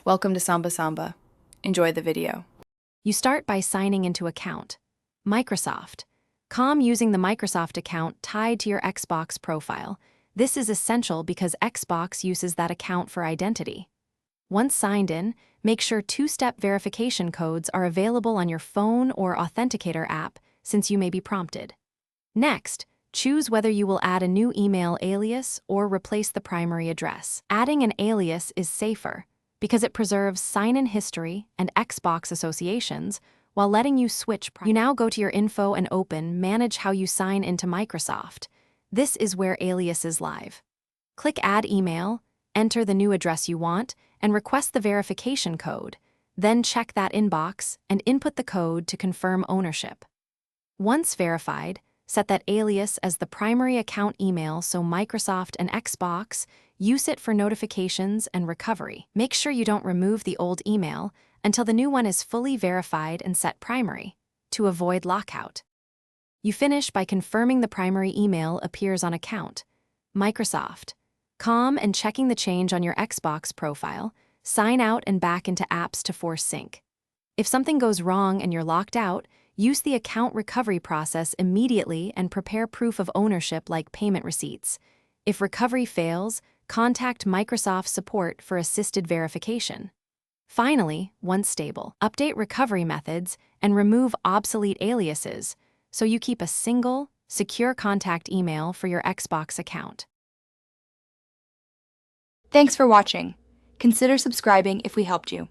Welcome to Samba Samba. Enjoy the video. You start by signing into account. Microsoft. Com using the Microsoft account tied to your Xbox profile. This is essential because Xbox uses that account for identity. Once signed in, make sure two-step verification codes are available on your phone or Authenticator app, since you may be prompted. Next, choose whether you will add a new email alias or replace the primary address. Adding an alias is safer because it preserves sign-in history and Xbox associations while letting you switch. You now go to your info and open Manage how you sign into Microsoft. This is where aliases live. Click Add Email, enter the new address you want, and request the verification code. Then check that inbox and input the code to confirm ownership. Once verified, set that alias as the primary account email so Microsoft and Xbox use it for notifications and recovery. Make sure you don't remove the old email until the new one is fully verified and set primary, to avoid lockout. You finish by confirming the primary email appears on account, Microsoft, com, and checking the change on your Xbox profile. Sign out and back into apps to force sync. If something goes wrong and you're locked out, use the account recovery process immediately and prepare proof of ownership like payment receipts. If recovery fails, contact Microsoft support for assisted verification. Finally, once stable, update recovery methods and remove obsolete aliases so you keep a single, secure contact email for your Xbox account. Thanks for watching. Consider subscribing if we helped you.